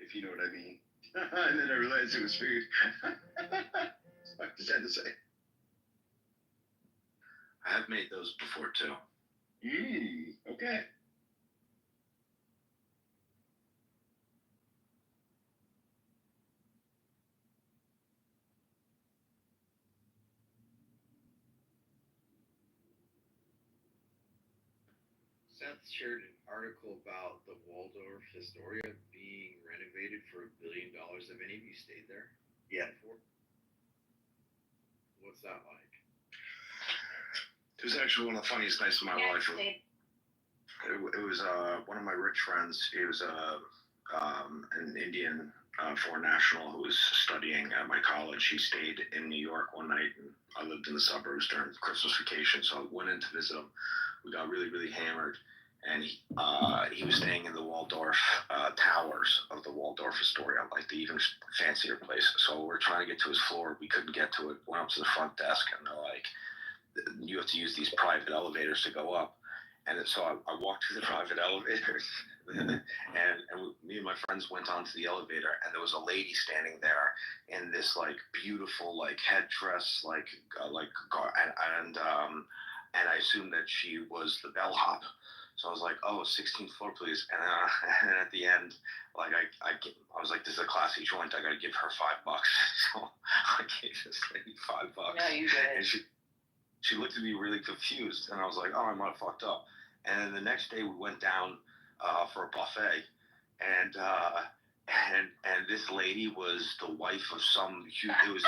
If you know what I mean. And then I realized it was food. I just had to say. I have made those before too. Okay. Seth shared an article about the Waldorf Astoria being renovated for $1 billion. Have any of you stayed there? Yeah. Before? What's that like? It was actually one of the funniest nights of my life. It was one of my rich friends. He was an Indian foreign national who was studying at my college. He stayed in New York one night, and I lived in the suburbs during Christmas vacation, so I went in to visit him. We got really, really hammered, and he was staying in the Waldorf towers of the Waldorf Astoria, like the even fancier place. So we're trying to get to his floor. We couldn't get to it. Went up to the front desk, and they're like, you have to use these private elevators to go up. And so I walked through the private elevators, and me and my friends went onto the elevator, and there was a lady standing there in this like beautiful like headdress, and I assumed that she was the bellhop. So I was like, oh, 16th floor, please. And at the end, like I was like, this is a classy joint. I got to give her $5. So I gave this lady $5. No, you didn't. And she looked at me really confused, and I was like, oh, I might have fucked up. And then the next day we went down for a buffet, and this lady was the wife of it was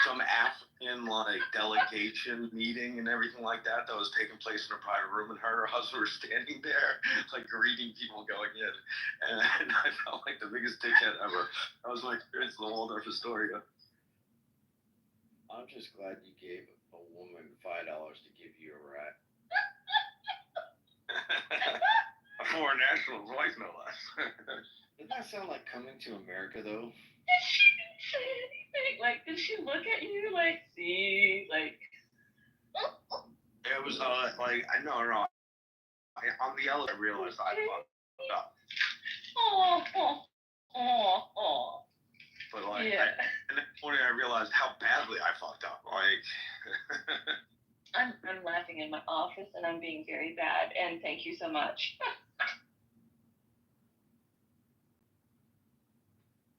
some African like delegation meeting and everything like that was taking place in a private room, and her husband were standing there like greeting people going in, and I felt like the biggest dickhead ever. I was like, it's the Waldorf Astoria. I'm just glad you gave a woman $5 to give you a rat. A foreign national's wife, no less. Doesn't that sound like Coming to America, though? Did she say anything? Like, did she look at you like, see, like? It was like, I know, on the elevator, I realized I fucked up. Oh. But like, yeah. and then morning I realized how badly I fucked up. Like, I'm laughing in my office, and I'm being very bad. And thank you so much.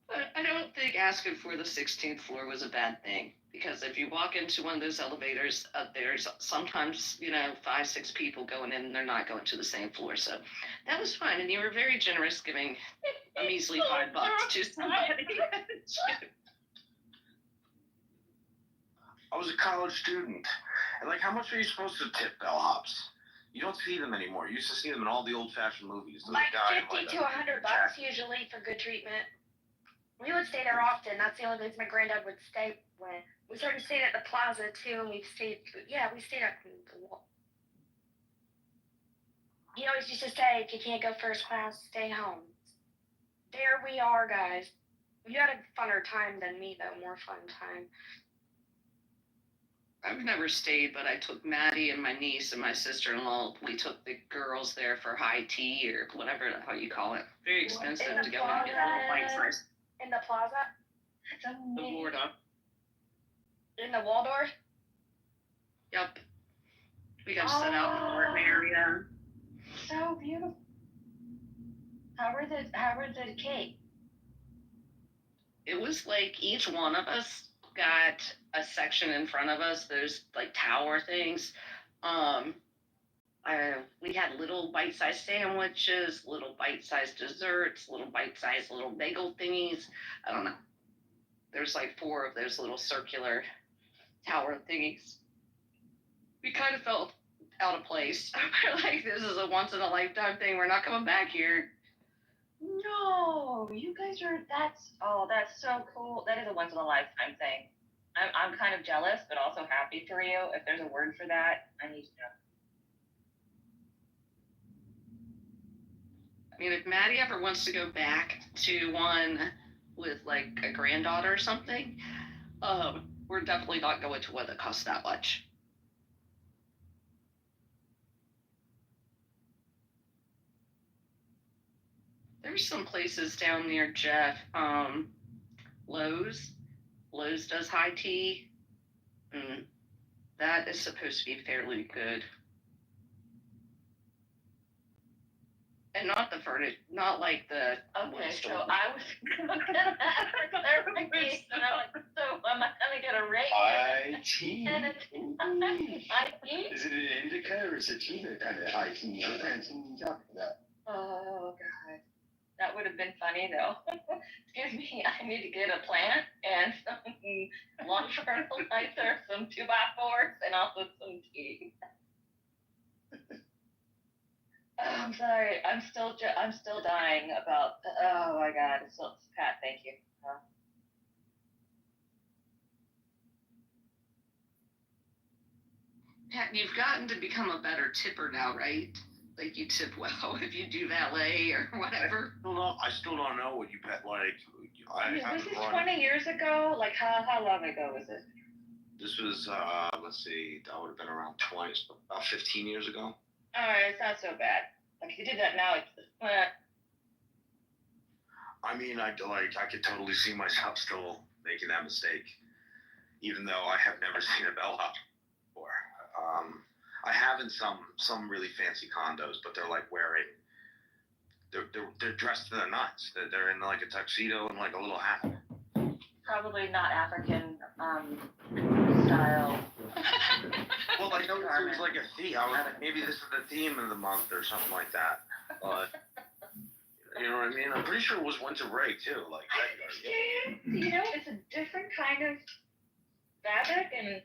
But I don't think asking for the 16th floor was a bad thing, because if you walk into one of those elevators, there's sometimes 5-6 people going in, and they're not going to the same floor. So that was fine, and you were very generous, giving a measly $5 to somebody. I was a college student, and like, how much are you supposed to tip bellhops? You don't see them anymore. You used to see them in all the old-fashioned movies. Like $50 to $100 usually for good treatment. We would stay there often. That's the only place my granddad would stay when. We started staying at the plaza too, and we stayed up in the wall. He always used to say, if you can't go first class, stay home. There we are, guys. You had a funner time than me, though. More fun time. I've never stayed, but I took Maddie and my niece and my sister-in-law. We took the girls there for high tea or whatever how you call it. Very expensive to go and get a little bite size. In the plaza? The Florida. In the Waldorf? Yep. We got to set out in the garden area. So beautiful. How were the cake? It was like each one of us got a section in front of us. There's like tower things. We had little bite-sized sandwiches, little bite-sized desserts, little bite-sized little bagel thingies. I don't know. There's like 4 of those little circular tower thingies. We kind of felt out of place. We're like, this is a once-in-a-lifetime thing. We're not coming back here. No, you guys are, that's so cool. That is a once in a lifetime thing. I'm kind of jealous, but also happy for you. If there's a word for that, I need to know. I mean, if Maddie ever wants to go back to one with like a granddaughter or something, we're definitely not going to one that costs that much. There's some places down near Jeff, Lowe's. Lowe's does high tea. That is supposed to be fairly good. And not the furniture, not like the. Okay, so I was looking at that for clarification. I'm like, so am I gonna get a rate? High tea. And it's high tea? Is it an indica or is it tea kind of high tea? What kind of tea are you talking about? Oh god, that would have been funny though. Excuse me, I need to get a plant and some lawn fertilizer, some 2x4s, and also some tea. I'm sorry, I'm still dying about. Oh my god, so Pat, thank you. Pat, you've gotten to become a better tipper now, right? Like you tip well if you do valet or whatever. I still don't know what you bet. Like, This is 20 years ago. Like how long ago was it? This was let's see, that would have been around 20, about 15 years ago. Alright, it's not so bad. Like if you did that now, it's. I mean, I could totally see myself still making that mistake, even though I have never seen a bellhop before. I have in some really fancy condos, but they're like wearing, they're dressed to the nines. They're in like a tuxedo and like a little hat. Probably not African style. Well, I know it was like a theme. I was like, maybe this is the theme of the month or something like that. You know what I mean? I'm pretty sure it was winter break too. Like, you know, it's a different kind of fabric and.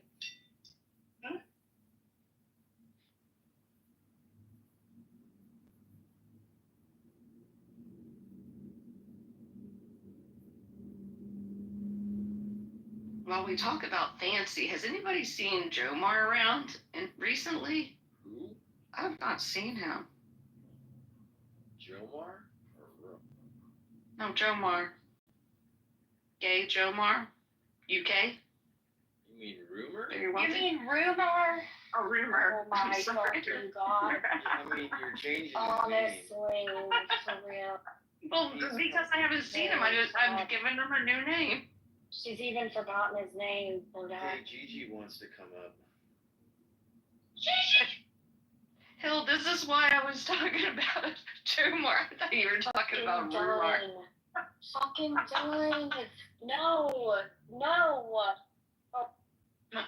While we talk about fancy, has anybody seen Jomar around recently? Who? I've not seen him. Jomar or Ro? No, Jomar. Gay Jomar? UK? You mean rumor? You mean rumor? Oh, rumor. Oh my fucking god. I mean, you're changing the name. Honestly, for real. Well, because I haven't seen him, I'm giving him a new name. She's even forgotten his name. Poor guy. Hey, Gigi wants to come up. Hill, this is why I was talking about Jomar. I thought you were talking about rumor. Fucking done. No. Come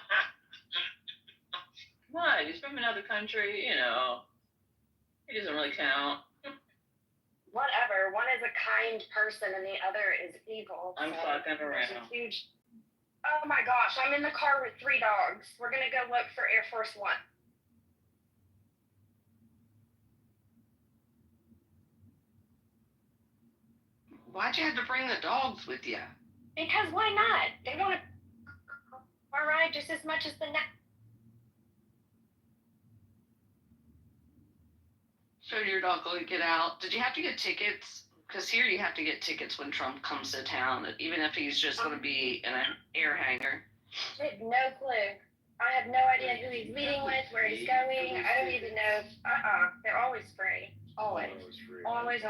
on, he's from another country, you know. He doesn't really count. Whatever. One is a kind person and the other is evil. I'm fucking around. There's a huge. Oh my gosh! I'm in the car with 3 dogs. We're gonna go look for Air Force One. Why'd you have to bring the dogs with you? Because why not? They want to car ride just as much as the next. So you're not going to get out. Did you have to get tickets? Because here you have to get tickets when Trump comes to town, even if he's just going to be in an air hangar. I have no clue. I have no idea who he's meeting with, where he's going. I don't even know. They're always free. Always. Always.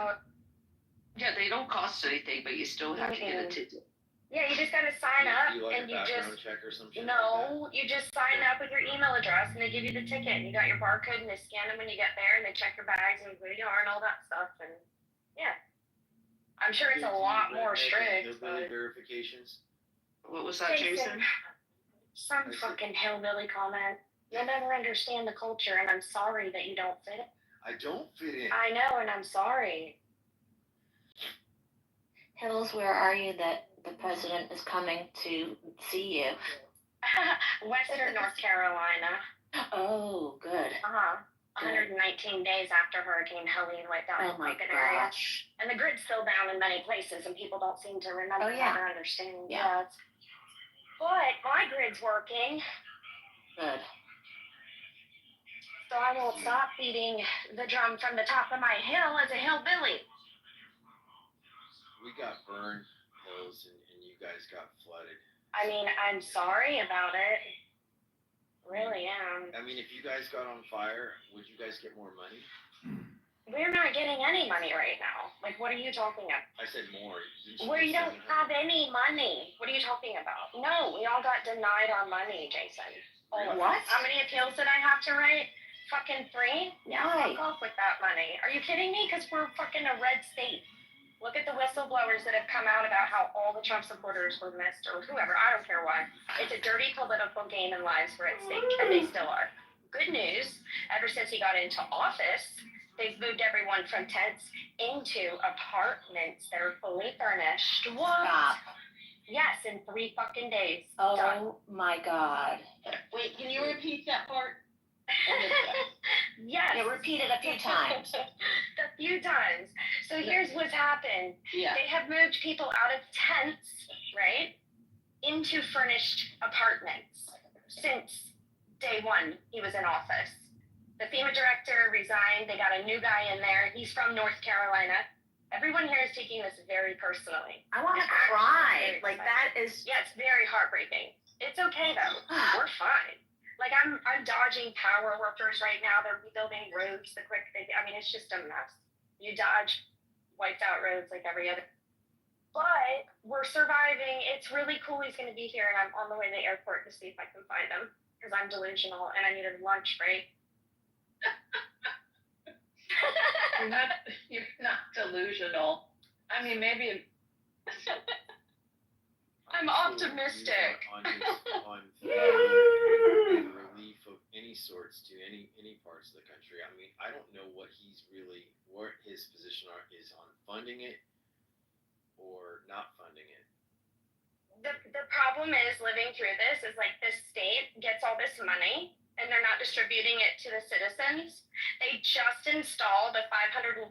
Yeah, they don't cost anything, but you still have to get a ticket. Yeah, you just gotta sign up and you just. Check or some shit No, you just sign up with your email address and they give you the ticket and you got your barcode and they scan them when you get there and they check your bags and who you are and all that stuff and yeah. I'm sure it's a lot more strict. Hillbilly verifications. What was that, Jason? Some fucking hillbilly comment. You'll never understand the culture and I'm sorry that you don't fit it. I don't fit in. I know and I'm sorry. Hills, where are you that the president is coming to see you? Western North Carolina. Oh, good. 119 days after Hurricane Helene wiped out Oh the my fucking area. gosh. And the grid's still down in many places, and people don't seem to remember Oh, yeah. or understand. Yeah. But my grid's working, Good. so I won't stop beating the drum from the top of my hill as a hillbilly. We got burned hills and you guys got flooded. I mean, I'm sorry about it. Really am. I mean, if you guys got on fire, would you guys get more money? We're not getting any money right now. Like, what are you talking about? I said more. We don't have any money. What are you talking about? No, we all got denied our money, Jason. All of What? us. How many appeals did I have to write? Fucking 3? Yeah, Why? fuck off with that money. Are you kidding me? Because we're fucking a red state. Look at the whistleblowers that have come out about how all the Trump supporters were missed, or whoever. I don't care why. It's a dirty political game, and lives were at stake, and they still are. Good news, ever since he got into office, they've moved everyone from tents into apartments that are fully furnished. What? Stop. Yes, in 3 fucking days. Oh Done. my God. Wait, can you repeat that part? Yes. Yeah, repeat it a few times. A few times. So here's what's happened. Yeah. They have moved people out of tents, right, into furnished apartments since day one he was in office. The FEMA director resigned. They got a new guy in there. He's from North Carolina. Everyone here is taking this very personally. I want to cry. Like, that is. Yeah, it's very heartbreaking. It's okay though. We're fine. Like, I'm dodging power workers right now. They're rebuilding roads the quick they. I mean, it's just a mess. You dodge wiped out roads like every other. But we're surviving. It's really cool he's going to be here, and I'm on the way to the airport to see if I can find him because I'm delusional and I needed a lunch break. You're not delusional. I mean, maybe. I'm optimistic. On relief of any sorts to any parts of the country. I mean, I don't know what his position is on funding it or not funding it. The problem is living through this is like this state gets all this money and they're not distributing it to the citizens. They just installed a $520,000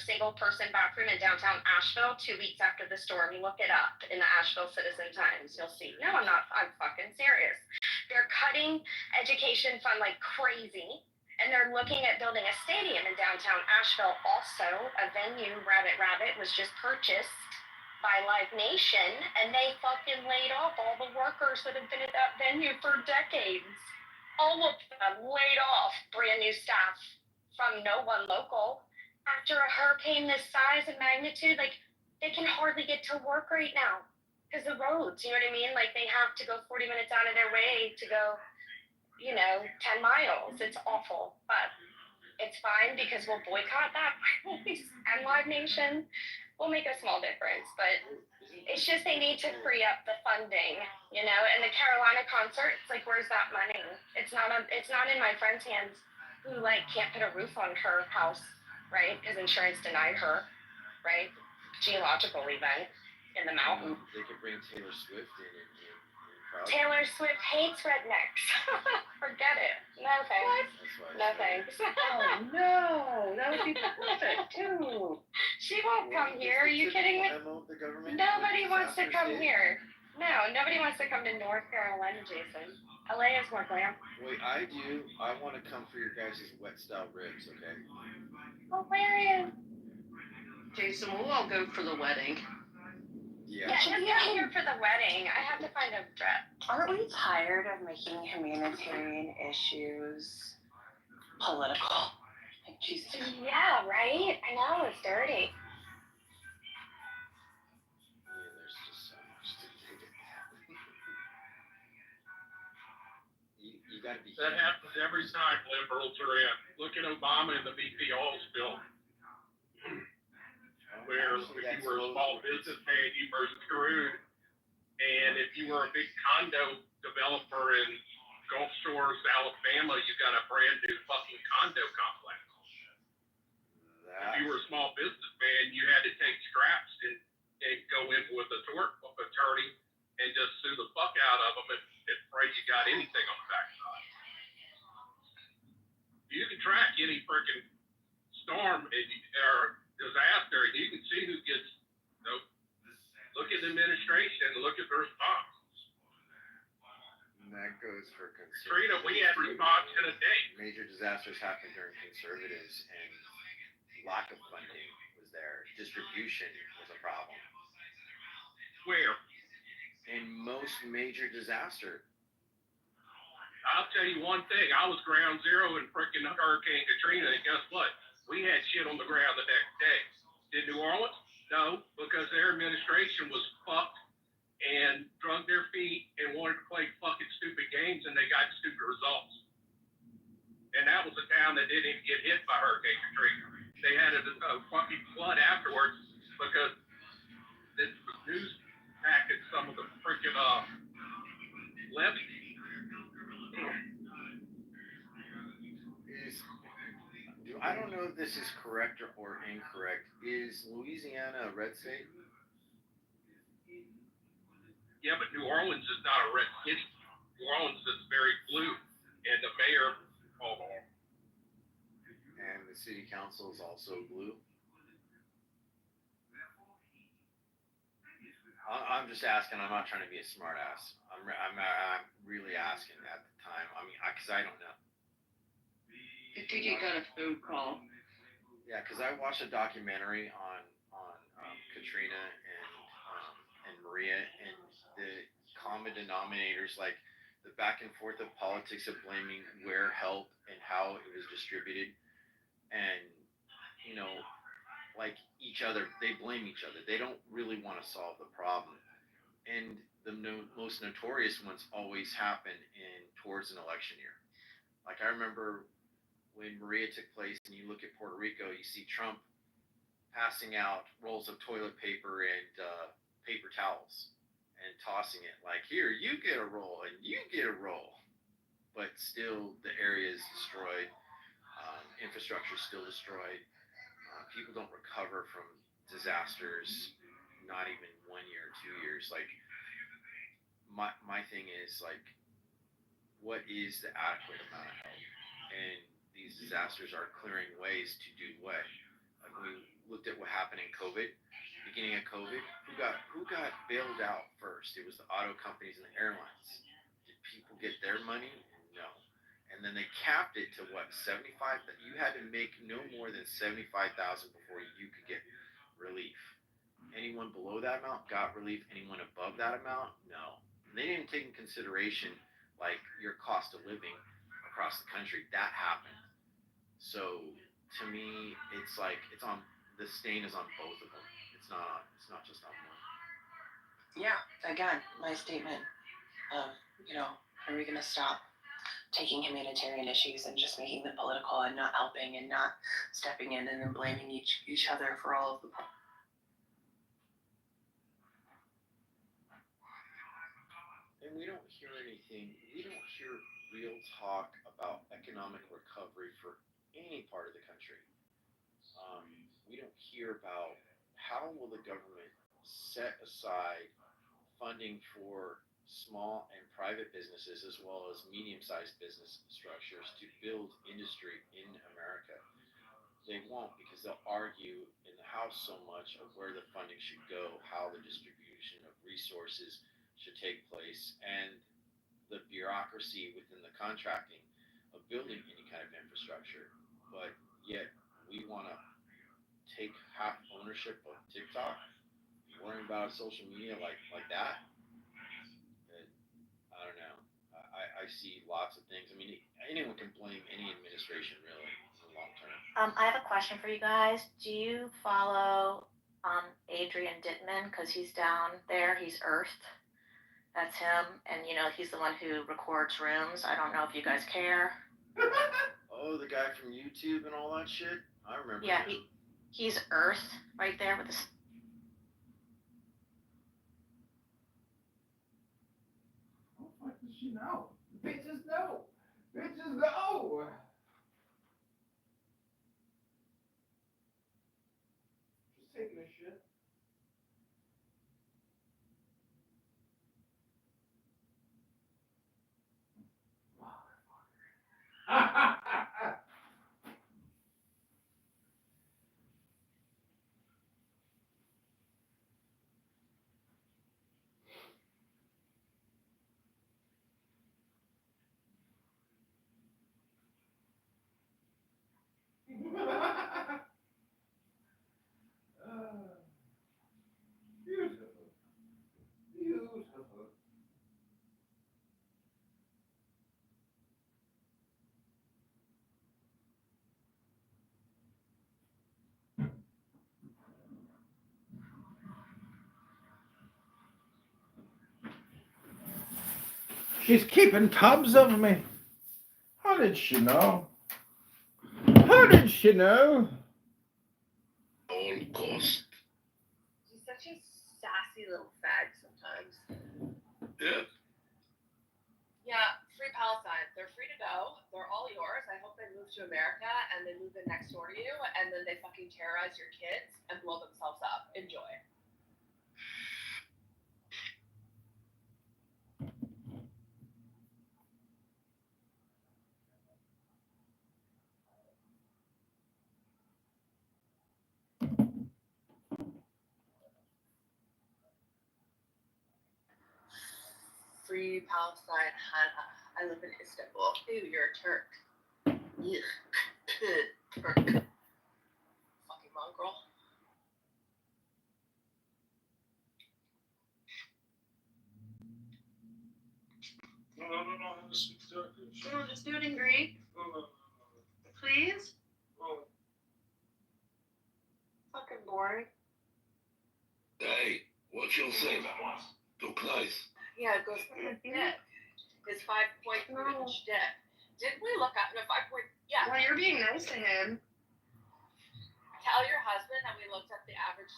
single person bathroom in downtown Asheville 2 weeks after the storm. You look it up in the Asheville Citizen Times. You'll see. No, I'm not. I'm fucking serious. They're cutting education fund like crazy. And they're looking at building a stadium in downtown Asheville. Also, a venue, Rabbit, was just purchased by Live Nation, and they fucking laid off all the workers that have been at that venue for decades. All of them laid off, brand new staff from no one local. After a hurricane this size and magnitude, like, they can hardly get to work right now because the roads, you know what I mean? Like, they have to go 40 minutes out of their way to go, 10 miles. It's awful, but it's fine because we'll boycott that place, and Live Nation will make a small difference, but it's just they need to free up the funding, and the Carolina concert, it's like, where's that money? It's not in my friend's hands who, like, can't put a roof on her house, right? Because insurance denied her, right? Geological event in the mountain. They could bring Taylor Swift in and crowd. Taylor Swift hates rednecks. Forget it. No thanks. No thanks. Oh no, that would be perfect too. She won't come here. Are you kidding me? Nobody wants to come here. No, nobody wants to come to North Carolina, Jason. LA is more glam. Wait, I do. I want to come for your guys' wet style ribs, okay? Hilarious. Jason, we'll all go for the wedding. Yeah. Yeah, just come here for the wedding. I have to find a dress. Aren't we tired of making humanitarian issues political? Like, Jesus. Yeah, right? I know, it's dirty. Yeah, there's just so much to do to that. You gotta be. That happens every time liberals are in. Look at Obama and the BP oil spill. Where if you were a small businessman, you were screwed. And if you were a big condo developer in Gulf Shores, Alabama, you got a brand new fucking condo complex. If you were a small businessman, you had to take scraps and go in with a tort attorney and just sue the fuck out of them and pray you got anything on the backside. If you track any freaking storm or disaster. You can see who gets, look at the administration and look at the response. And that goes for Katrina, conservatives. we had response in a day. Major disasters happened during conservatives, and lack of funding was there. Distribution was a problem. Where? In most major disaster. I'll tell you one thing. I was ground zero in freaking Hurricane Katrina, and guess what? We had shit on the ground the next day. Did New Orleans? No, because their administration was fucked and drug their feet and wanted to play fucking stupid games, and they got stupid results. And that was a town that didn't even get hit by Hurricane Katrina. They had a fucking flood afterwards because the news packaged some of the freaking levees. I don't know if this is correct or incorrect. Is Louisiana a red state? Yeah, but New Orleans is not a red city. New Orleans is very blue, and the mayor, and the city council is also blue. I'm just asking. I'm not trying to be a smart ass. I'm really asking at the time. I mean, because I don't know. I think you got a phone call. Yeah, because I watched a documentary on Katrina and Maria, and the common denominators, like the back and forth of politics of blaming where help and how it was distributed, and like each other, they blame each other. They don't really want to solve the problem, and the most notorious ones always happen towards an election year. Like I remember when Maria took place, and you look at Puerto Rico, you see Trump passing out rolls of toilet paper and paper towels and tossing it like, here, you get a roll and you get a roll. But still, the area is destroyed. Infrastructure is still destroyed. People don't recover from disasters, not even 1 year, 2 years. Like, my thing is, like, what is the adequate amount of help? And these disasters are clearing ways to do what? Like we looked at what happened in COVID, beginning of COVID. Who got bailed out first? It was the auto companies and the airlines. Did people get their money? No. And then they capped it to what? 75. You had to make no more than 75,000 before you could get relief. Anyone below that amount got relief. Anyone above that amount, no. And they didn't take in consideration like your cost of living across the country. That happened. So to me, it's like the stain is on both of them. It's not just on one. Yeah, again, my statement of, are we going to stop taking humanitarian issues and just making them political and not helping and not stepping in and then blaming each other for all of the problems? And we don't hear anything. We don't hear real talk about economic recovery for any part of the country. We don't hear about how will the government set aside funding for small and private businesses as well as medium-sized business structures to build industry in America. They won't, because they'll argue in the House so much of where the funding should go, how the distribution of resources should take place, and the bureaucracy within the contracting of building any kind of infrastructure. But yet we want to take half ownership of TikTok, worrying about social media like that. And I don't know. I see lots of things. I mean, anyone can blame any administration really in the long term. I have a question for you guys. Do you follow Adrian Dittman? Because he's down there. He's Earthed. That's him. And, he's the one who records rooms. I don't know if you guys care. Oh, the guy from YouTube and all that shit? I remember Yeah, him. He's Earthed right there with the... What the fuck does she know? Bitches know! Bitches know! Just taking a shit. Motherfucker. She's keeping tabs of me. How did she know? How did she know? All cost. She's such a sassy little fag sometimes. Yeah. Yeah, free Palestine. They're free to go. They're all yours. I hope they move to America and they move in next door to you and then they fucking terrorize your kids and blow themselves up. Enjoy. Free Palestine, Hannah. I live in Istanbul. Ew, you're a Turk. Yuck. Turk. Fucking mongrel. No, speak Turkish. No, just do it in Greek, please. Fucking boring. Hey, what you say? Too close. Yeah, it goes through his dick. His 5.3-inch dick. Didn't we look up the 5. Yeah. Well, you're being nice to him. Tell your husband that we looked up the average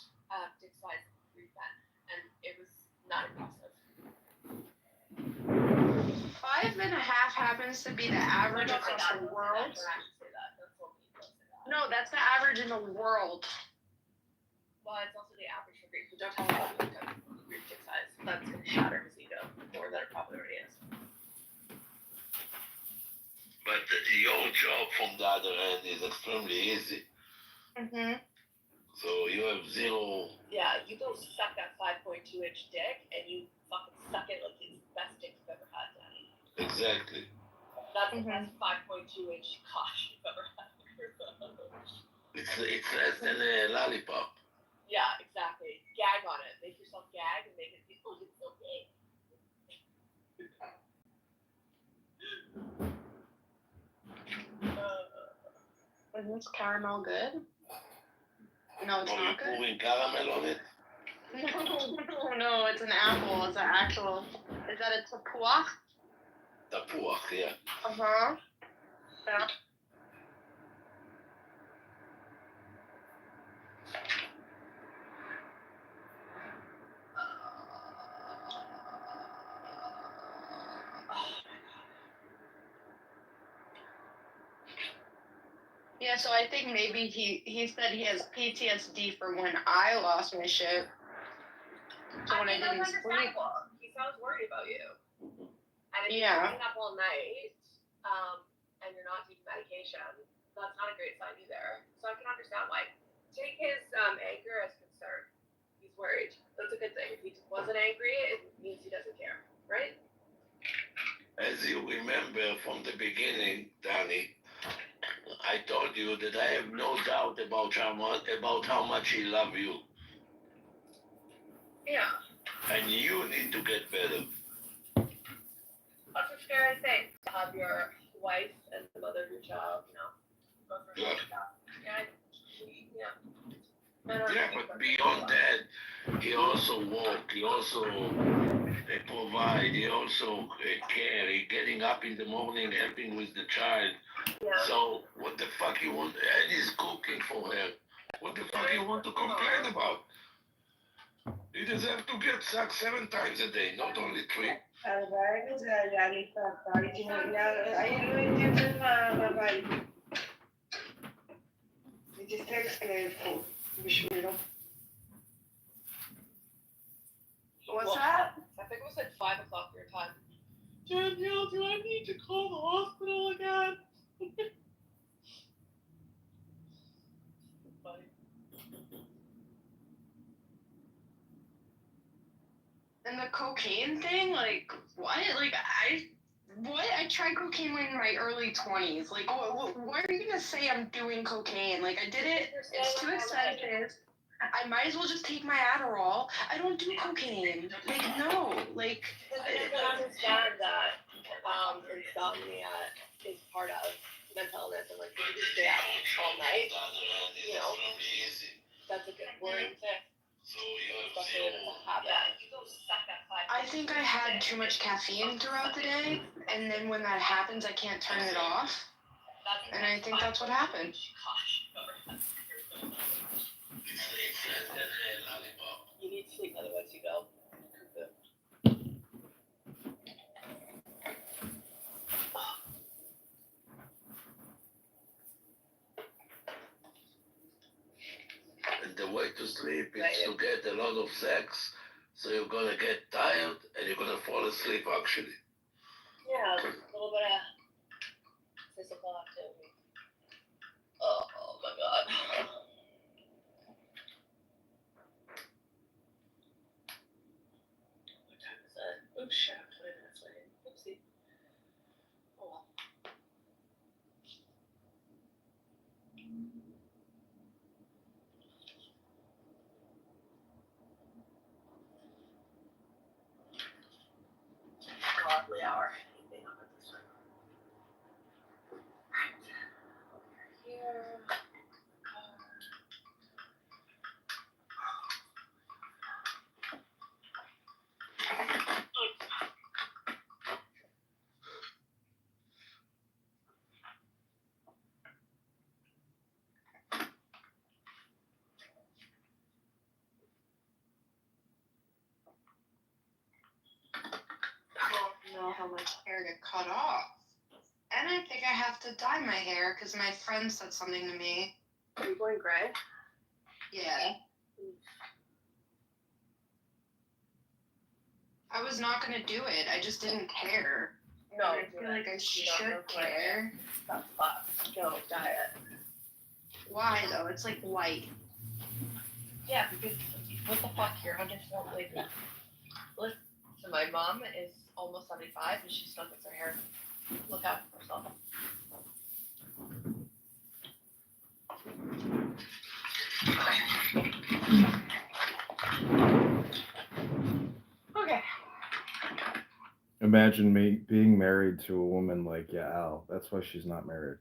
dick size of Greek men, and it was not impressive. 5.5 happens to be the average across the world. No, that's the average in the world. Well, it's also the average for Greek. But don't tell him about the Greek dick size. That's going to shatter his ego more than it probably already is. But your job from the other end is extremely easy. Mm-hmm. So you have zero. Yeah, you go suck that 5.2-inch dick, and you fucking suck it like it's the best dick you've ever had, Daddy. Exactly. That's the best 5.2-inch cock you've ever had. It's less than a lollipop. Yeah, exactly. Gag on it. Make yourself gag and make it feel it's so big. Is this caramel good? No, it's Are you not good. pouring caramel on it? No, it's an apple. It's an actual. Is that a tapua? Tapua, yeah. Uh-huh. Yeah. Yeah, so I think maybe he said he has PTSD for when I lost my shit. So when I didn't sleep. He sounds worried about you. And if Yeah. you're staying up all night, and you're not taking medication, that's not a great sign either. So I can understand why. Take his anger as concern. He's worried. That's a good thing. If he wasn't angry, it means he doesn't care, right? As you remember from the beginning, Danny, I told you that I have no doubt about how much he loves you. Yeah. And you need to get better. That's a scary thing to have your wife and the mother of your child, go through Yeah. stuff. Yeah. Yeah, but beyond that, he also work, he also provide, he also care, he getting up in the morning, helping with the child. Yeah. So what the fuck you want? And he's cooking for her. What the fuck you want to complain about? He deserves to get sucked 7 times a day, not only 3. What's that? I think it was at 5 o'clock your time. Danielle, do I need to call the hospital again? Funny. And the cocaine thing, like, what? Like, I tried cocaine in my early 20s. Like, what are you gonna say I'm doing cocaine? Like, I did it. It's too expensive. I might as well just take my Adderall. I don't do cocaine. Like, no. Like, I can understand that insomnia is part of mental illness, and like if you just stay out all night, that's a good worrying thing. Especially if it's a habit. I I think I had too much caffeine throughout the day, and then when that happens, I can't turn it off. And I think that's what happened. You need sleep, otherwise you go. And the way to sleep is to get a lot of sex. So you're gonna get tired and you're gonna fall asleep actually. Yeah, a little bit of physical activity. Oh my god. What time is it? Oh shit, 20 minutes late. Oopsie. Oh well. Godly hour. Anything on this one. Right. Here. I don't know how much hair to cut off. And I think I have to dye my hair because my friend said something to me. Are you going gray? Yeah. I was not going to do it. I just didn't care. No, I feel like I should care. That's fun. Go diet. Why, though? It's like white. Yeah, because what the fuck, you're 100% lazy. Listen, my mom is almost 75 and she still gets her hair look out for herself. Okay. Imagine me being married to a woman like Yael. That's why she's not married.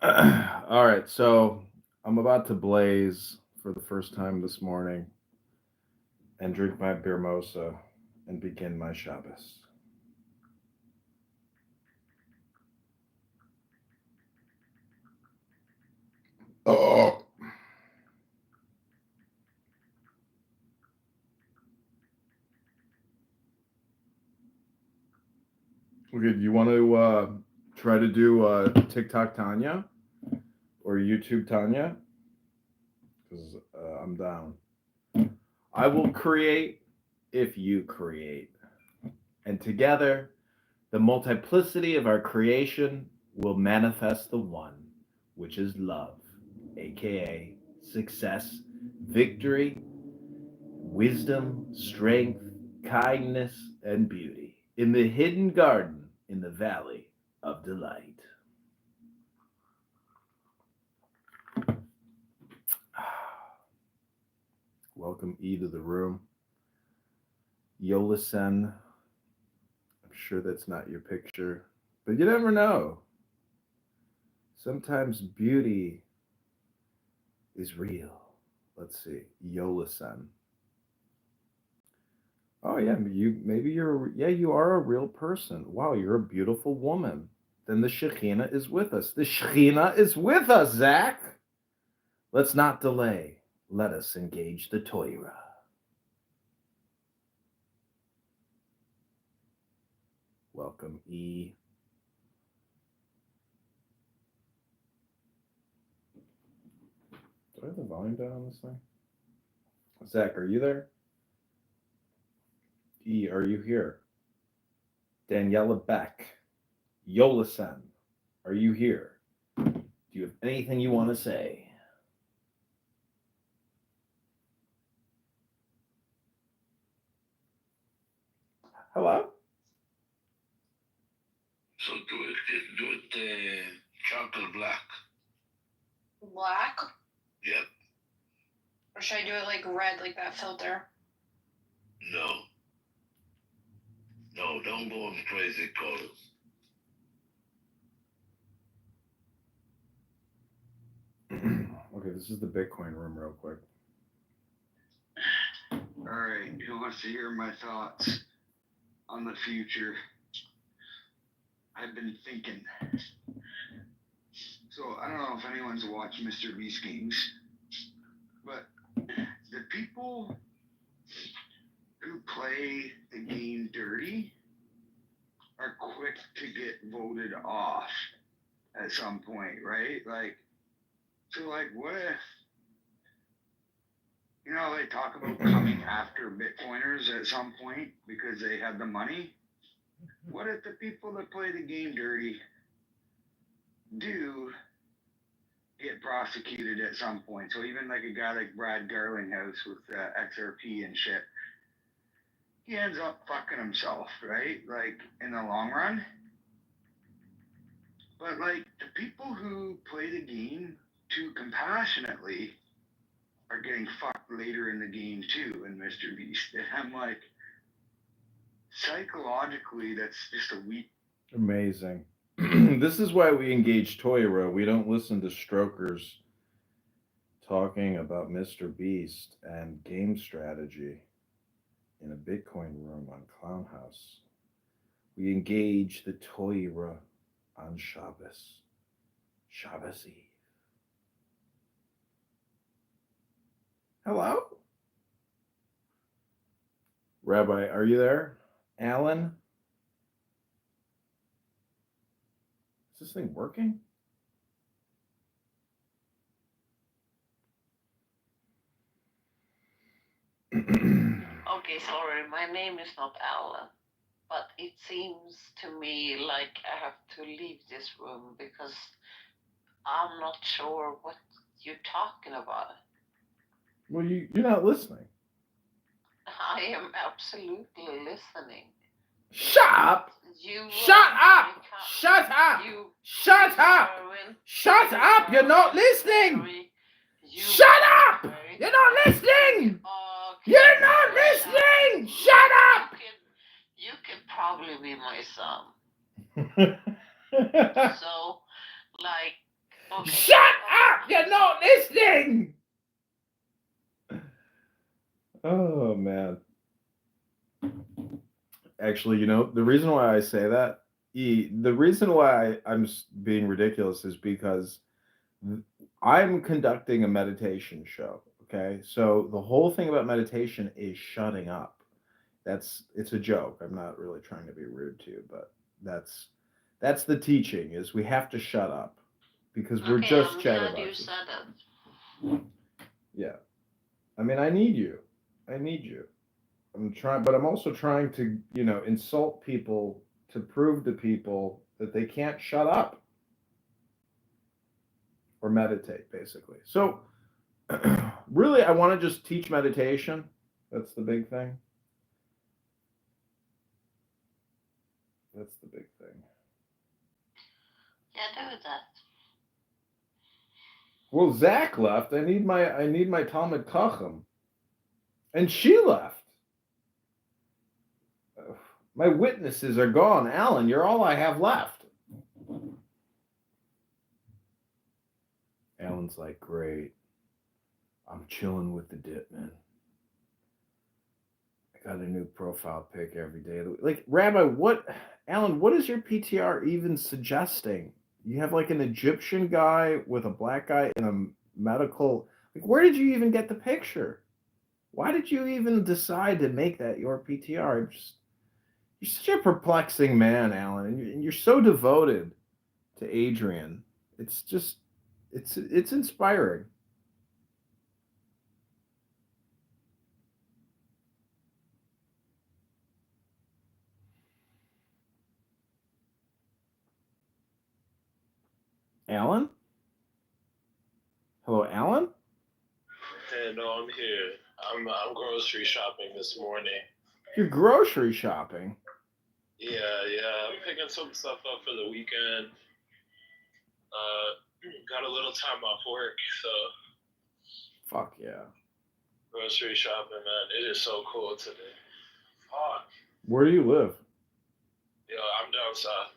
All right, so I'm about to blaze for the first time this morning and drink my beer mosa and begin my Shabbos. Oh. Okay, do you want to try to do TikTok Tanya or YouTube Tanya? Because I'm down. I will create if you create. And together, the multiplicity of our creation will manifest the one, which is love, aka success, victory, wisdom, strength, kindness, and beauty in the hidden garden in the valley of delight. Welcome E to the room. Yolisen. I'm sure that's not your picture, but you never know. Sometimes beauty is real. Let's see. Yolisen. Oh yeah, you are a real person. Wow, you're a beautiful woman. Then the Shekhinah is with us. The Shekhinah is with us, Zach. Let's not delay. Let us engage the Torah. Welcome, E. Do I have the volume down on this thing? Zach, are you there? E, are you here? Daniela Beck. Yolisen, are you here? Do you have anything you want to say? Hello? So do it chocolate black. Black? Yep. Or should I do it like red, like that filter? No. No, don't go on crazy colors. Okay, this is the Bitcoin room real quick. Alright, who wants to hear my thoughts on the future? I've been thinking. So, I don't know if anyone's watched Mr. Beast games, but the people who play the game dirty are quick to get voted off at some point, right? Like, so like, what if, you know, they talk about coming after Bitcoiners at some point because they have the money? What if the people that play the game dirty do get prosecuted at some point? So even like a guy like Brad Garlinghouse with XRP and shit, he ends up fucking himself, right? Like, in the long run. But like, the people who play the game too compassionately are getting fucked later in the game too in Mr. Beast. And I'm like, psychologically, that's just a weak. Amazing. This is why we engage Toyro. We don't listen to strokers talking about Mr. Beast and game strategy in a Bitcoin room on Clown House. We engage the Toyra on Shabbos Eve. Hello? Rabbi, are you there? Alan? Is this thing working? Okay, sorry, my name is not Alan, but it seems to me like I have to leave this room because I'm not sure what you're talking about. Well, you're not listening. I am absolutely listening. Shut up! Shut up! Shut up! Shut up! Shut up! You're not listening! Shut up! You're not listening! You're not listening! Shut up! You could probably be my son. So, like... Okay. Shut up! You're not listening! Oh, man. Actually, you know, the reason why I say that, the reason why I'm being ridiculous is because I'm conducting a meditation show, okay? So the whole thing about meditation is shutting up. It's a joke. I'm not really trying to be rude to you, but that's the teaching, is we have to shut up because we're just chatterboxes. Yeah. I mean, I need you. But I'm also trying to, you know, insult people to prove to people that they can't shut up or meditate, basically. So, really, I want to just teach meditation. That's the big thing. Yeah, do that. Well, Zach left. I need my Talmud Chacham, and she left. My witnesses are gone. Alan, you're all I have left. Alan's like, great. I'm chilling with the dip, man. I got a new profile pic every day. Like, Rabbi, Alan, what is your PTR even suggesting? You have like an Egyptian guy with a black guy in a medical. Like, where did you even get the picture? Why did you even decide to make that your PTR? You're such a perplexing man, Alan, and you're so devoted to Adrian. It's just, it's inspiring. Alan? Hello, Alan? Hey, no, I'm here. I'm grocery shopping this morning. You're grocery shopping? Yeah. I'm picking some stuff up for the weekend. Got a little time off work, so. Fuck yeah. Grocery shopping, man. It is so cool today. Fuck. Where do you live? Yo, I'm down south.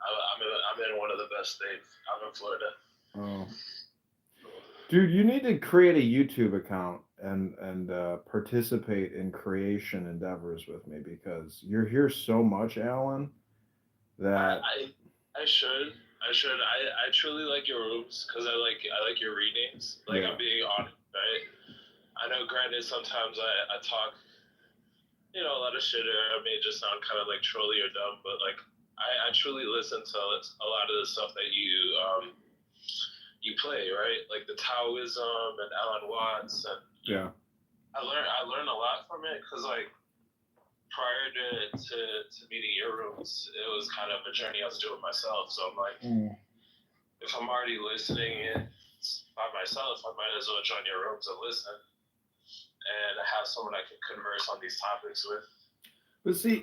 I'm in one of the best states. I'm in Florida. Oh. Dude, you need to create a YouTube account and participate in creation endeavors with me because you're here so much, Alan. That I should. I truly like your rooms because I like your readings. Like Yeah. I'm being honest, right? I know, granted, sometimes I talk, a lot of shit, or I may just sound kind of like trolly or dumb, but like I truly listen to a lot of the stuff that you play, right? Like the Taoism and Alan Watts, and yeah. I learned a lot from it because like prior to meeting your rooms, it was kind of a journey I was doing myself. So I'm like, if I'm already listening in by myself, I might as well join your rooms and listen, and have someone I can converse on these topics with. But see,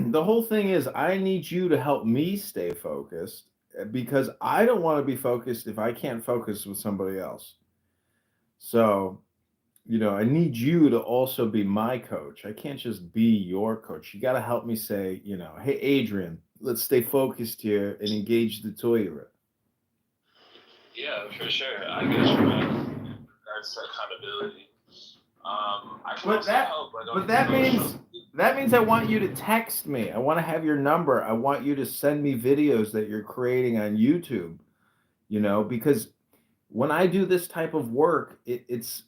the whole thing is I need you to help me stay focused because I don't want to be focused if I can't focus with somebody else. So, I need you to also be my coach. I can't just be your coach. You got to help me say, hey, Adrian, let's stay focused here and engage the Toyota. Yeah, for sure. I get you, man. That's accountability. I can also help. But that means I want you to text me. I want to have your number. I want you to send me videos that you're creating on YouTube. Because when I do this type of work, it's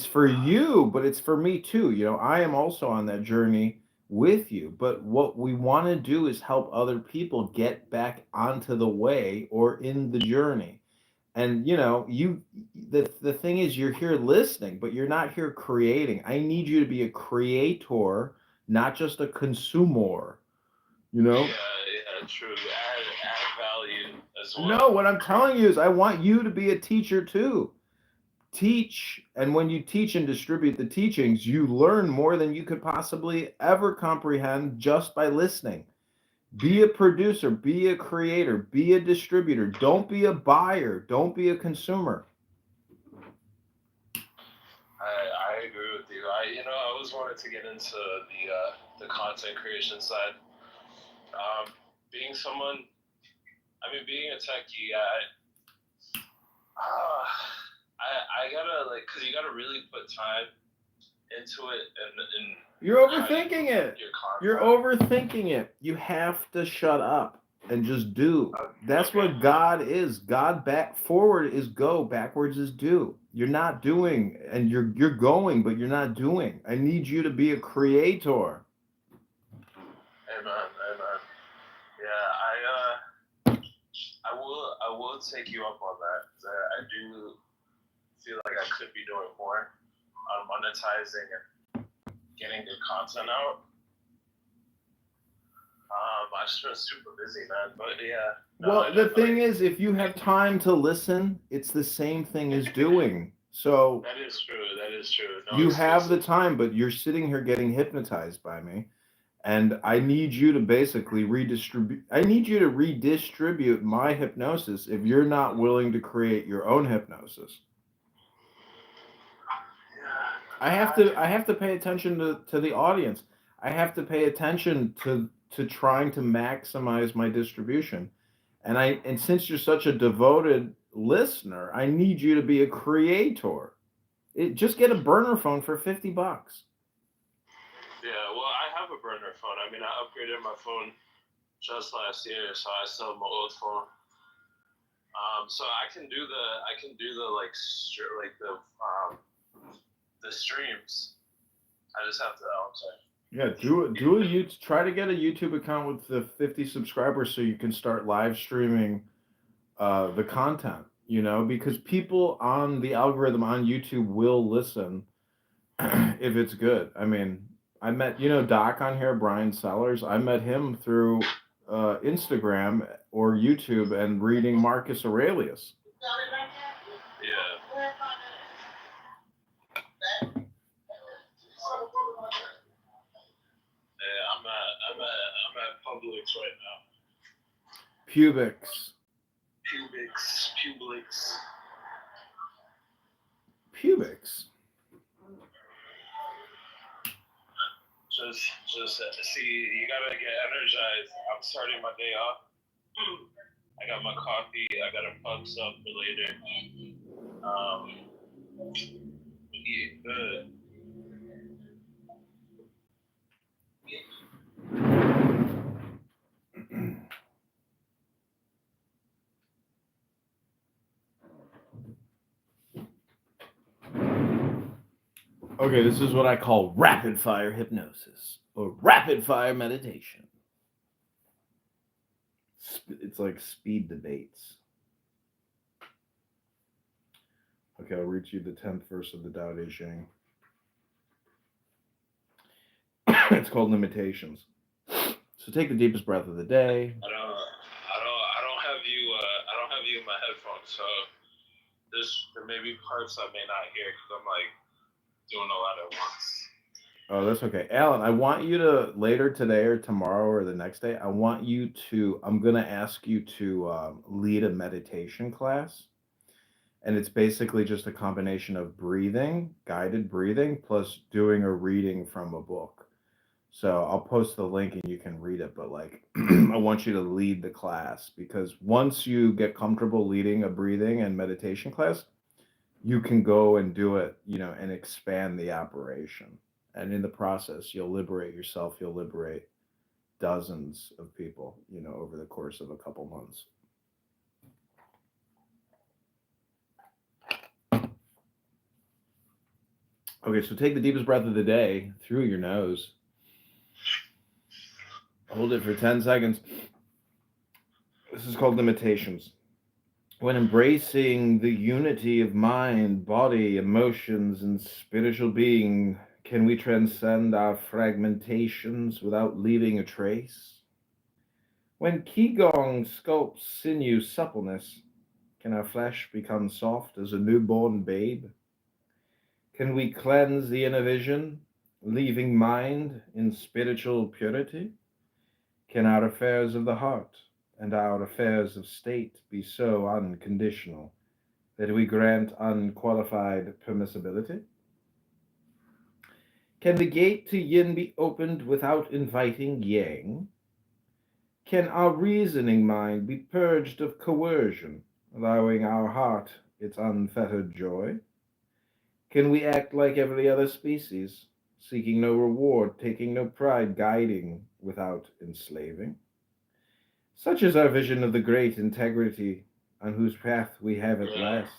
for you, but it's for me too. I am also on that journey with you. But what we want to do is help other people get back onto the way or in the journey. And the thing is you're here listening, but you're not here creating. I need you to be a creator, not just a consumer. Yeah, true. Add value as well. No, what I'm telling you is I want you to be a teacher too. Teach, and when you teach and distribute the teachings, you learn more than you could possibly ever comprehend just by listening. Be a producer, be a creator, be a distributor. Don't be a buyer, don't be a consumer. I agree with you. I always wanted to get into the content creation side. Being a techie, I gotta cause you gotta really put time into it and You're overthinking it. You're overthinking it. You have to shut up and just do. That's what God is. God forward is go, backwards is do. You're not doing, and you're going, but you're not doing. I need you to be a creator. Amen. Yeah, I will take you up on that. I do feel like I could be doing more on monetizing and getting good content out. I've just been super busy, man. But yeah. Well, the thing is, if you have time to listen, it's the same thing as doing. So that is true. No you excuses. have the time, but you're sitting here getting hypnotized by me. And I need you to basically redistribute. I need you to redistribute my hypnosis if you're not willing to create your own hypnosis. I have to pay attention to the audience. I have to pay attention to trying to maximize my distribution. And since you're such a devoted listener, I need you to be a creator. Just get a burner phone for $50. Yeah, well, I have a burner phone. I mean, I upgraded my phone just last year, so I still have my old phone. So I can do the streams. I just have to. Yeah, try to get a YouTube account with the 50 subscribers so you can start live streaming the content. Because people on the algorithm on YouTube will listen if it's good. I mean, I met Doc on here, Brian Sellers. I met him through Instagram or YouTube and reading Marcus Aurelius. Yeah. I'm at Publix right now. Publix. Just see, you gotta get energized. I'm starting my day off. I got my coffee. I got a pub sub for later. Yeah, good. Okay, this is what I call rapid fire hypnosis or rapid fire meditation. It's like speed debates. Okay, I'll read you the 10th verse of the Tao Te Ching. It's called Limitations. So take the deepest breath of the day. I don't have you. I don't have you in my headphones, so there may be parts I may not hear because I'm like doing a lot at once. Oh, that's okay. Alan, I want you to later today or tomorrow or the next day, I'm going to ask you to lead a meditation class. And it's basically just a combination of breathing, guided breathing, plus doing a reading from a book. So I'll post the link and you can read it. But like, I want you to lead the class because once you get comfortable leading a breathing and meditation class, you can go and do it, and expand the operation. And in the process, you'll liberate yourself, you'll liberate dozens of people, over the course of a couple months. Okay, so take the deepest breath of the day through your nose. Hold it for 10 seconds. This is called limitations. When embracing the unity of mind, body, emotions, and spiritual being, can we transcend our fragmentations without leaving a trace? When Qigong sculpts sinew suppleness, can our flesh become soft as a newborn babe? Can we cleanse the inner vision, leaving mind in spiritual purity? Can our affairs of the heart and our affairs of state be so unconditional that we grant unqualified permissibility? Can the gate to yin be opened without inviting yang? Can our reasoning mind be purged of coercion, allowing our heart its unfettered joy? Can we act like every other species, seeking no reward, taking no pride, guiding without enslaving? Such is our vision of the great integrity on whose path we have at last.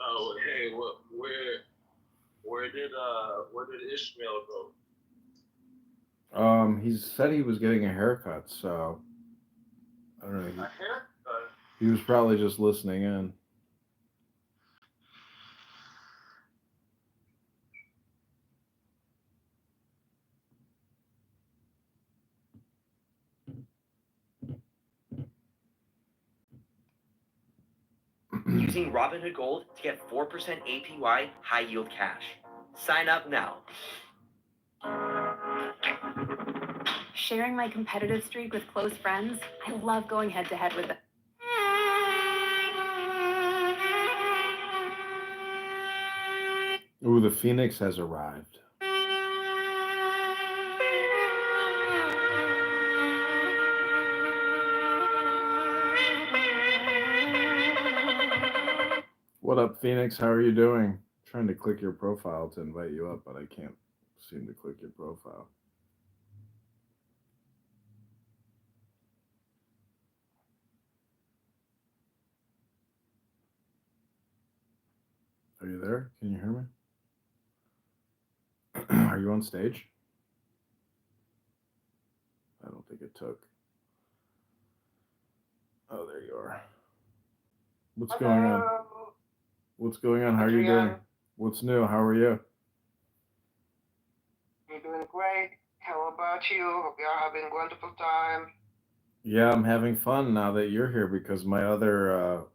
Oh, hey, where did Ishmael go? He said he was getting a haircut, so I don't know. A haircut? He was probably just listening in. Using Robinhood Gold to get 4% APY high yield cash. Sign up now. Sharing my competitive streak with close friends, I love going head to head with them. Ooh, the Phoenix has arrived. What up, Phoenix? How are you doing? I'm trying to click your profile to invite you up, but I can't seem to click your profile. Are you there? Can you hear me? Are you on stage? I don't think it took. Oh, there you are. What's going on? What's going on? How are you doing? What's new? How are you? I'm doing great. How about you? Hope you're having a wonderful time. Yeah, I'm having fun now that you're here because my other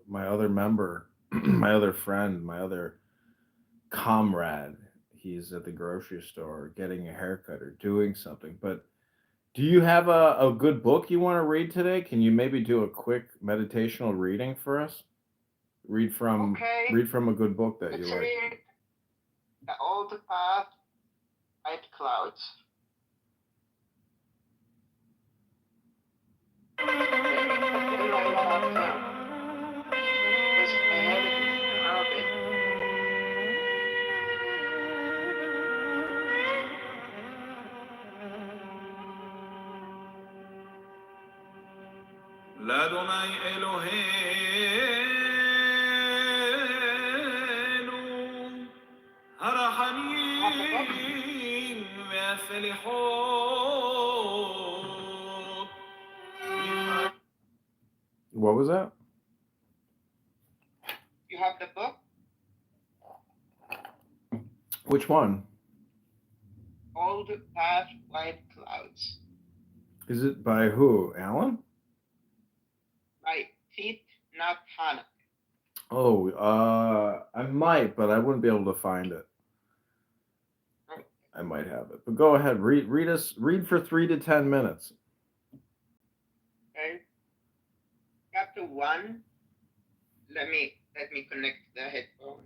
member, my other friend, my other comrade, he's at the grocery store getting a haircut or doing something. But do you have a good book you want to read today? Can you maybe do a quick meditational reading for us? Read from a good book that you like. Read The Old Path, White Clouds. לאדוני אלוהינו הרחמים והסליחות. What was that? You have the book? Which one? Old Past White Clouds Is it by who? Alan? by Pete Not Hannah. Oh, I might, but I wouldn't be able to find it. I might have it, but go ahead. Read for 3 to 10 minutes. Okay. Chapter 1. Let me connect the headphone.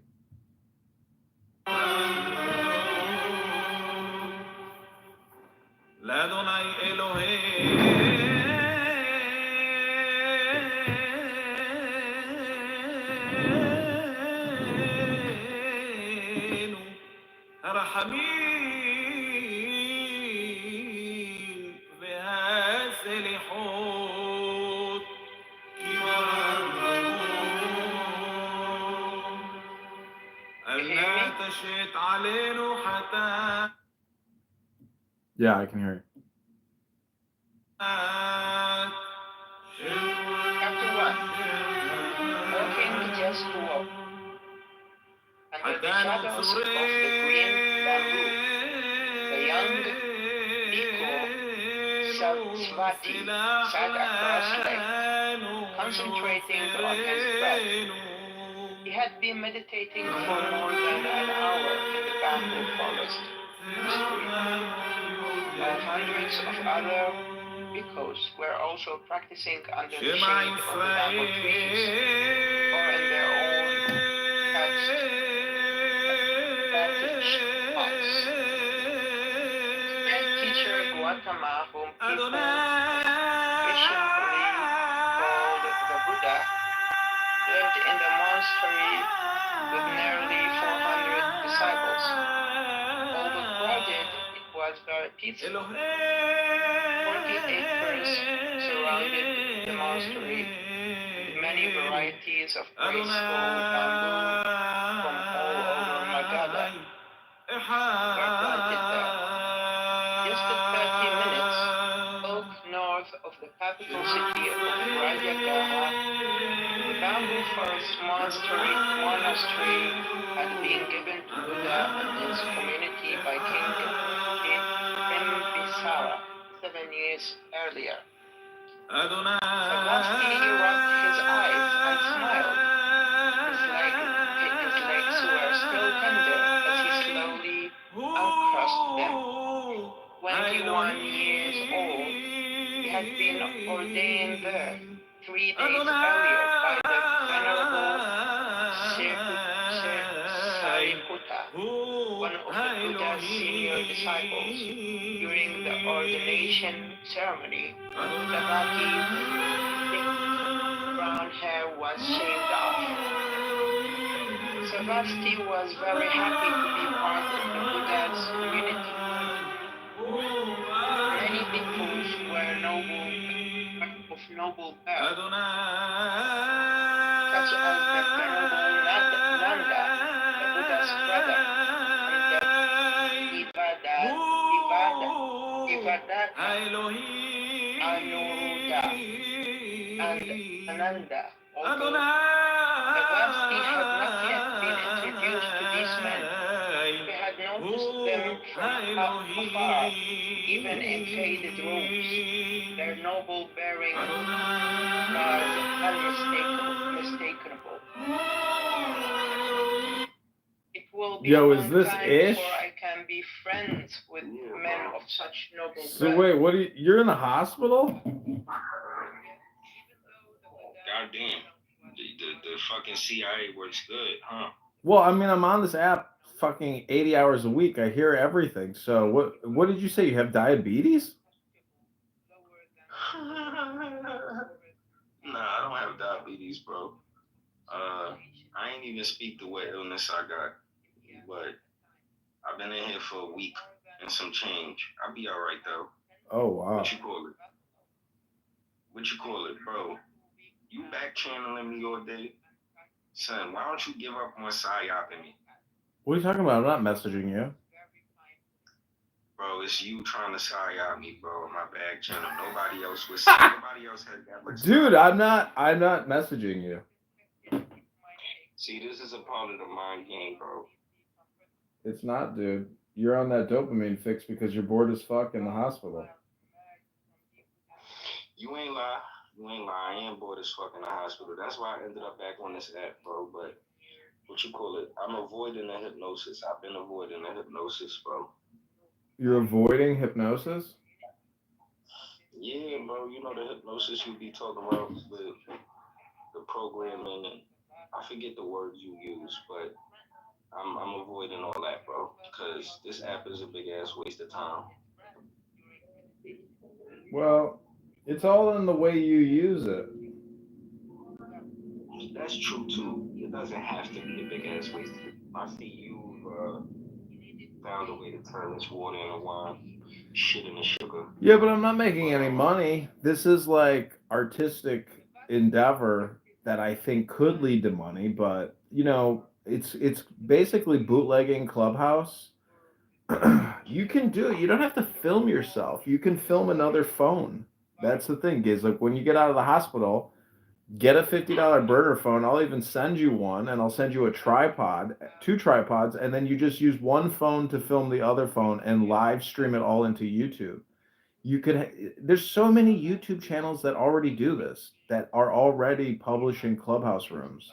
לאדוני אלוהינו הרחמים והסליחות כי אל נא תשת עלינו חטאת. Yeah, I can hear you. Chapter 1. Walking just to walk. Under the shadows of the green bamboo, the young Bhikkhu Sarasvati sat cross-legged, concentrating on his breath. He had been meditating for more than an hour in the bamboo forest, while hundreds of other bhikkhus were also practicing under the shade of the bamboo trees or in their own thatched huts. Their teacher Gautama, whom people affectionately called the Buddha, lived in the monastery with nearly 400 disciples. Although crowded, it was very peaceful. 40 acres surrounded the monastery, with many varieties of graceful bamboo from all over Magadha were planted there. Just at 30 minutes, oak north of the capital city of Rajagaha, the bamboo forest monastery had been given to Buddha and his community by King Bimbisara 7 years earlier. Sarasvati rubbed his eyes and smiled. His legs were still tender as he slowly uncrossed them. 21 years old, he had been ordained there 3 days earlier by the Venerable Sariputta, one of the Buddha's senior disciples. During the ordination ceremony, Sarasvati's thick brown hair was shaved off. Sarasvati was very happy to be part of the Buddha's community. Many bhikkhus were of noble birth, such as the Venerable Nanda, the Buddha's brother, and the Devadatta, Anuruddha, and Ananda. Although Sarasvati had not yet been introduced to these men, he had noticed them from afar, even in faded robes. Their noble bearing was unmistakable. It will be a long time before I can be friends with men of such noble blood. So wait, you're in the hospital? Goddamn. The fucking CIA works good, huh? Well, I mean, I'm on this app fucking 80 hours a week. I hear everything. So what did you say? You have diabetes? Nah, I don't have diabetes, bro. I ain't even speak to what illness I got, but I've been in here for a week and some change. I'll be all right though. Oh wow. What you call it, bro? You back channeling me all day, son. Why don't you give up on psyoping me, What are you talking about? I'm not messaging you. bro? It's you trying to psyop me, bro. On my back channel. Nobody else was. Nobody else had that much. Dude, I'm not messaging you. See, this is a part of the mind game, bro. It's not, dude. You're on that dopamine fix because you're bored as fuck in the hospital. You ain't lie. You ain't lie. I am bored as fuck in the hospital. That's why I ended up back on this app, bro. But what you call it? I'm avoiding the hypnosis. I've been avoiding the hypnosis, bro. You're avoiding hypnosis? Yeah, bro. You know the hypnosis you be talking about with the programming, and I forget the words you use, but I'm avoiding all that, bro, because this app is a big ass waste of time. Well, it's all in the way you use it. That's true too. It doesn't have to be a big ass waste. I see you found a way to turn this water into wine, shit into sugar. Yeah, but I'm not making any money. This is like artistic endeavor that I think could lead to money, but you know, it's basically bootlegging Clubhouse. You can do it. You don't have to film yourself. You can film another phone. That's the thing, is like when you get out of the hospital, get a $50 burner phone. I'll even send you one, and I'll send you a tripod, 2 tripods, and then you just use one phone to film the other phone and live stream it all into YouTube. There's so many YouTube channels that already do this, that are already publishing Clubhouse rooms,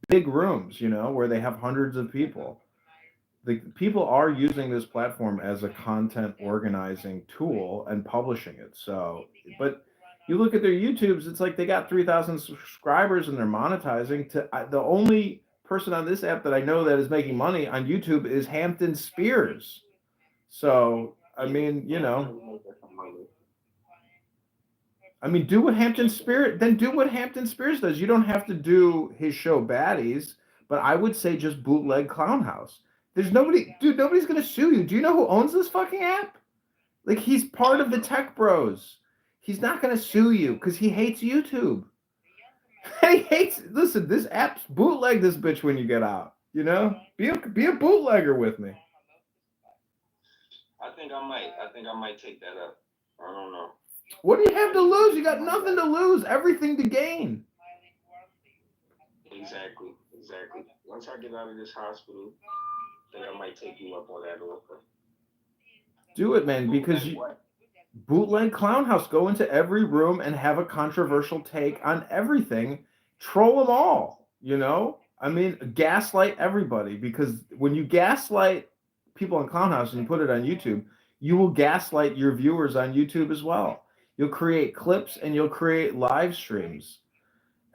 big rooms, you know, where they have hundreds of people. The people are using this platform as a content organizing tool and publishing it. So, but you look at their YouTubes, it's like they got 3,000 subscribers and they're monetizing. The only person on this app that I know that is making money on YouTube is Hampton Spears. So, I mean, you know, do what Hampton Spears, then do what Hampton Spears does. You don't have to do his show Baddies, but I would say just bootleg Clown House. There's nobody, dude, nobody's gonna sue you. Do you know who owns this fucking app? Like, he's part of the tech bros. He's not gonna sue you because he hates YouTube. Listen, this app's bootleg this bitch when you get out. You know? Be a bootlegger with me. I think I might take that up. I don't know. What do you have to lose? You got nothing to lose, everything to gain. Exactly. Once I get out of this hospital, I think I might take you up on that offer. Do it, man, because bootleg Clown House. Go into every room and have a controversial take on everything. Troll them all, you know? I mean, gaslight everybody, because when you gaslight people in Clown House and you put it on YouTube, you will gaslight your viewers on YouTube as well. You'll create clips and you'll create live streams.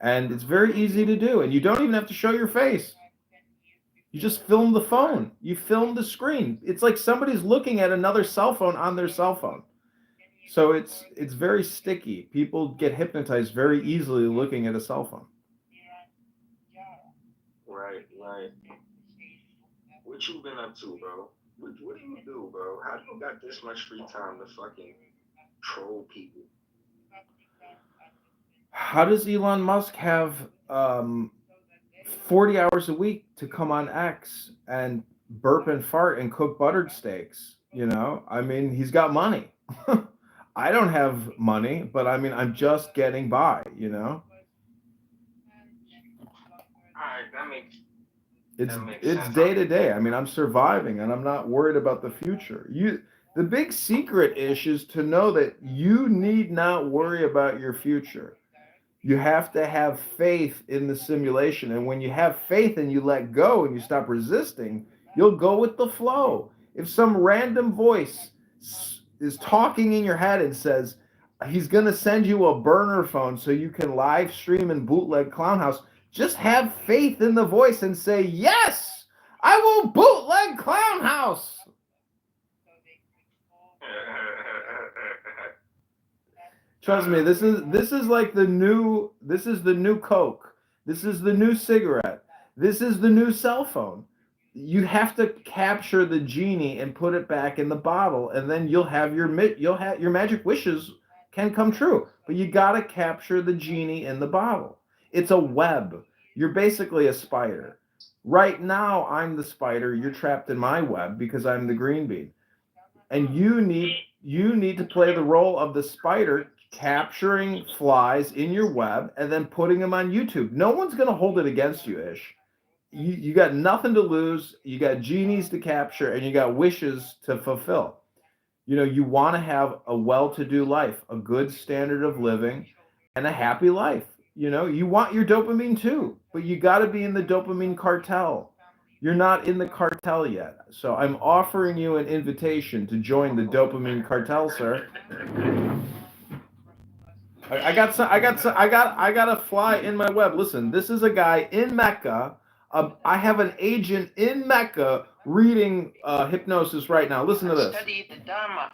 And it's very easy to do. And you don't even have to show your face. You just film the phone. You film the screen. It's like somebody's looking at another cell phone on their cell phone. So it's very sticky. People get hypnotized very easily looking at a cell phone. Right. What you been up to, bro? What do you do, bro? How do you got this much free time to fucking troll people? How does Elon Musk have 40 hours a week to come on X and burp and fart and cook buttered steaks? You know, I mean, he's got money. I don't have money, but I mean, I'm just getting by, you know? Alright, that makes It's day to day. I mean, I'm surviving and I'm not worried about the future. The big secret is to know that you need not worry about your future. You have to have faith in the simulation. And when you have faith and you let go and you stop resisting, you'll go with the flow. If some random voice is talking in your head and says, he's going to send you a burner phone so you can live stream and bootleg Clown House, just have faith in the voice and say, yes, I will bootleg Clown House. Trust me, this is like the new Coke. This is the new cigarette. This is the new cell phone. You have to capture the genie and put it back in the bottle, and then your magic wishes can come true. But you got to capture the genie in the bottle. It's a web. You're basically a spider. Right now, I'm the spider. You're trapped in my web because I'm the green bean. And you need to play the role of the spider, capturing flies in your web and then putting them on YouTube. No one's going to hold it against you, Ish. You got nothing to lose. You got genies to capture and you got wishes to fulfill. You know, you want to have a well-to-do life, a good standard of living, and a happy life. You know, you want your dopamine too, but you got to be in the dopamine cartel. You're not in the cartel yet. So I'm offering you an invitation to join the dopamine cartel, sir. I got a fly in my web. Listen, this is a guy in Mecca. I have an agent in Mecca reading hypnosis right now. Listen to this. Studied the Dharma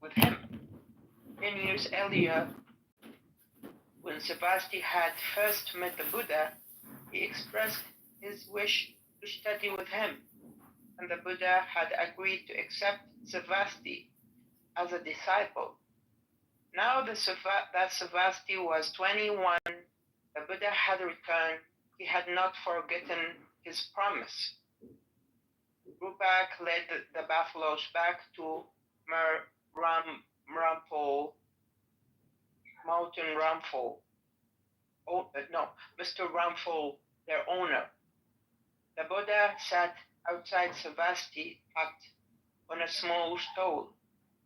with him. 10 years earlier, when Savasti had first met the Buddha, he expressed his wish to study with him, and the Buddha had agreed to accept Savasti as a disciple. Now that Savasti was 21, the Buddha had returned. He had not forgotten his promise. Rupak led the buffaloes back to Mountain Ramphal. Oh, no, Mr. Ramphal, their owner. The Buddha sat outside Savasti hut on a small stool,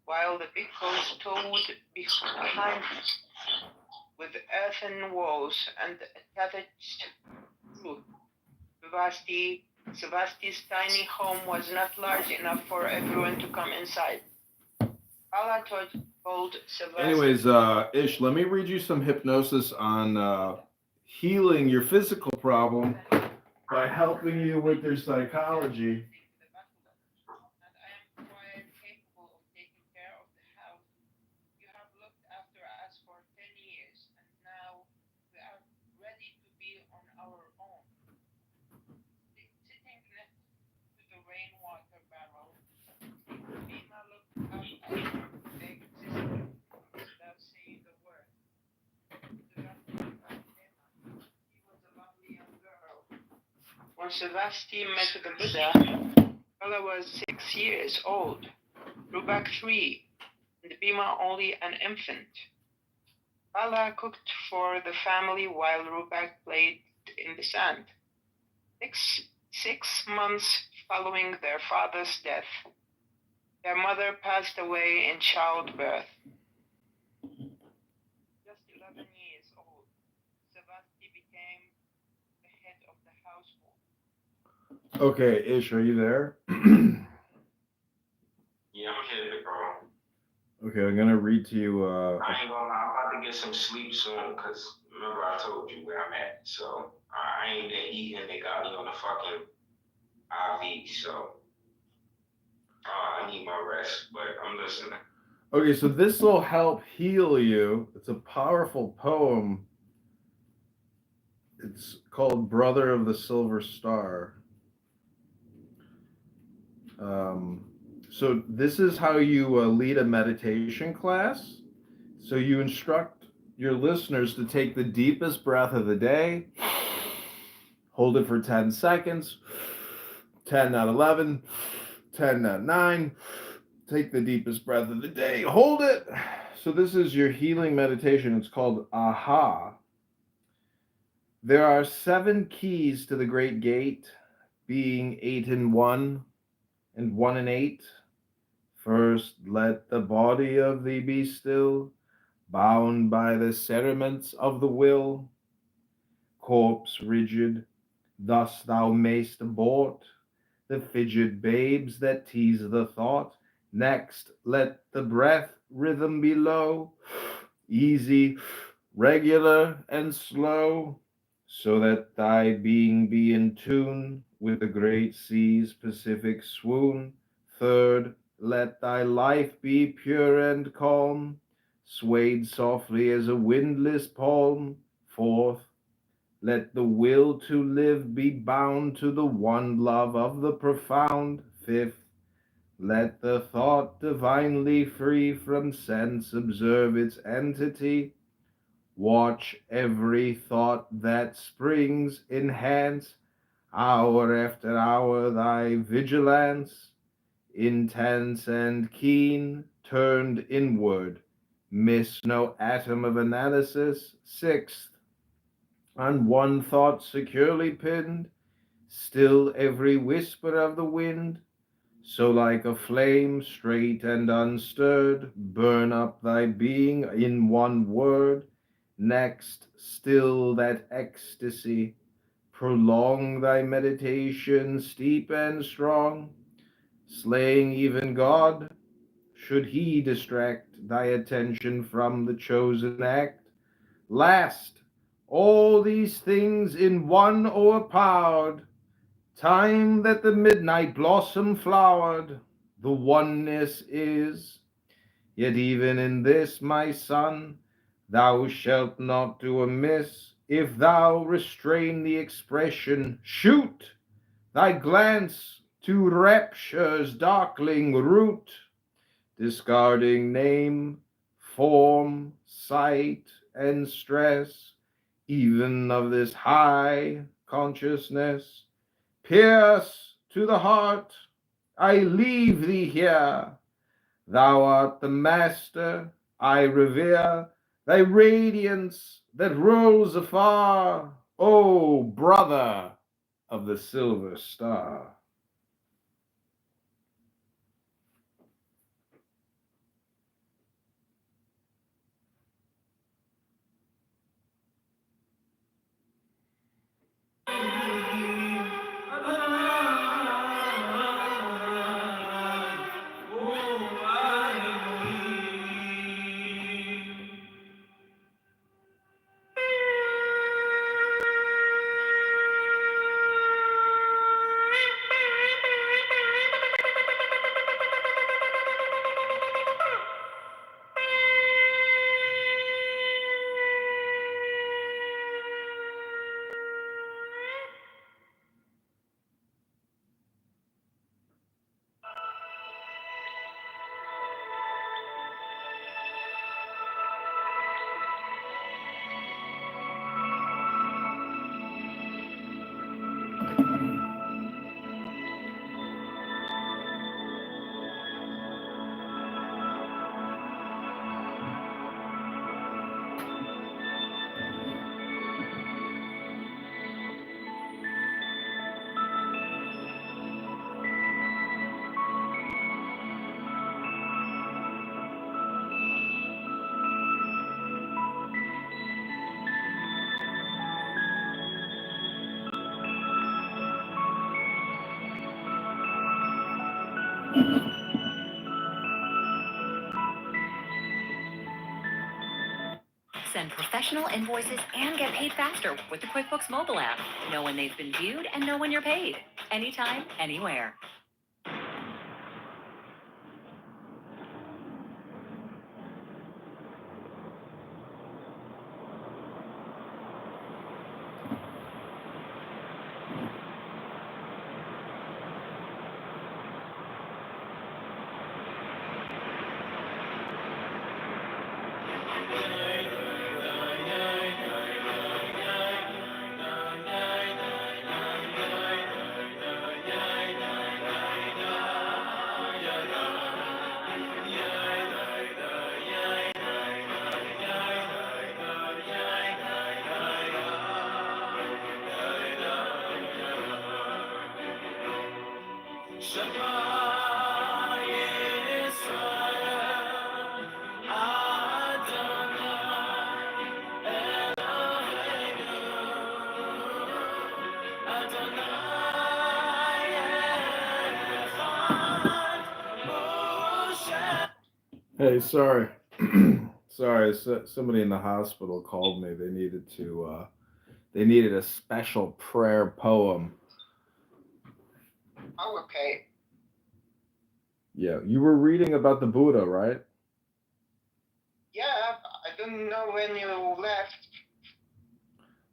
while the bhikkhus stood behind him with earthen walls and attached roof. Savasti's tiny home was not large enough for everyone to come inside. Allah told Savasti. Anyways, Ish, let me read you some hypnosis on healing your physical problem by helping you with your psychology. When Savasti met the Buddha, Bala was 6 years old, Rubak 3, and Bhima only an infant. Bala cooked for the family while Rubak played in the sand. Six months following their father's death, their mother passed away in childbirth. Just 11 years old, Savasti became the head of the household. Okay, Ish, are you there? Yeah, I'm here, bro. Okay, I'm gonna read to you. I ain't gonna lie, I'm about to get some sleep soon, cause remember I told you where I'm at. So I ain't been eating. They got me on the fucking IV, so I need my rest. But I'm listening. Okay, so this will help heal you. It's a powerful poem. It's called Brother of the Silver Star. So this is how you lead a meditation class. So you instruct your listeners to take the deepest breath of the day, hold it for 10 seconds, 10, not 11, 10, not 9, take the deepest breath of the day, hold it. So this is your healing meditation. It's called AHA. There are 7 keys to the great gate, being 8 in 1 and 1 in 8. First, let the body of thee be still, bound by the cerements of the will. Corpse rigid, thus thou mayst abort the fidget babes that tease the thought. Next, let the breath rhythm be low, easy, regular, and slow, so that thy being be in tune with the great sea's Pacific swoon. Third, let thy life be pure and calm, swayed softly as a windless palm. Fourth, let the will to live be bound to the one love of the profound. Fifth, let the thought divinely free from sense observe its entity. Watch every thought that springs, enhance hour after hour thy vigilance, intense and keen, turned inward, miss no atom of analysis. Sixth, on one thought securely pinned, still every whisper of the wind, so like a flame straight and unstirred, burn up thy being in one word. Next, still that ecstasy, prolong thy meditation steep and strong, slaying even God, should he distract thy attention from the chosen act. Last, all these things in one o'erpowered, time that the midnight blossom flowered, the oneness is. Yet even in this, my son, thou shalt not do amiss, if thou restrain the expression, shoot thy glance to rapture's darkling root, discarding name, form, sight, and stress, even of this high consciousness. Pierce to the heart, I leave thee here. Thou art the master, I revere thy radiance that rolls afar, O brother of the silver star. Send professional invoices and get paid faster with the QuickBooks mobile app. Know when they've been viewed and know when you're paid. Anytime, anywhere. Hey, sorry. Sorry, somebody in the hospital called me. They needed a special prayer poem. Oh, okay. Yeah, you were reading about the Buddha, right? Yeah, I don't know when you left.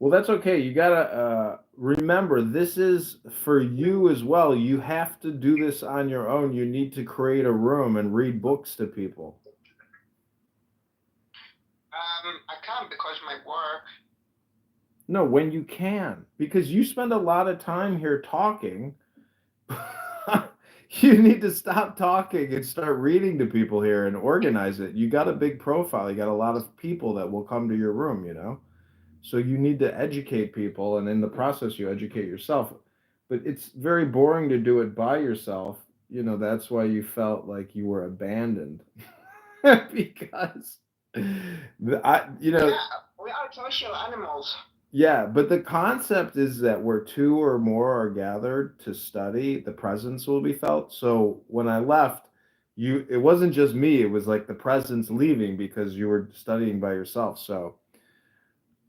Well, that's okay. You gotta remember, this is for you as well. You have to do this on your own. You need to create a room and read books to people. I can't because my work. No, when you can, because you spend a lot of time here talking. You need to stop talking and start reading to people here and organize it. You got a big profile. You got a lot of people that will come to your room, you know? So you need to educate people, and in the process, you educate yourself. But it's very boring to do it by yourself. You know, that's why you felt like you were abandoned. Because you know, Yeah, we are social animals. yeah, but the concept is that where two or more are gathered to study, the presence will be felt. So when I left, it wasn't just me, it was like the presence leaving because you were studying by yourself. So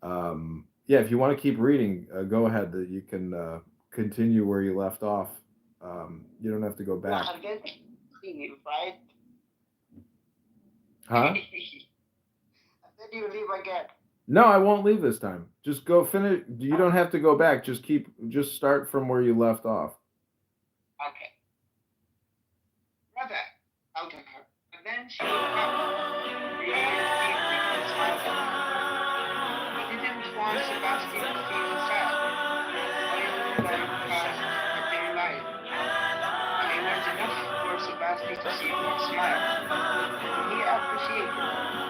yeah, if you want to keep reading, go ahead. You can continue where you left off. You don't have to go back. Yeah, and then leave, right? Huh? And then you leave again. No, I won't leave this time. Just go finish. You don't have to go back. Just start from where you left off. Okay. Brother, out of her. And then she woke up. Because my he didn't want Sebastian to feel sad. I only like past a day life. And it was enough for Sebastian to see me smile. And he appreciated it.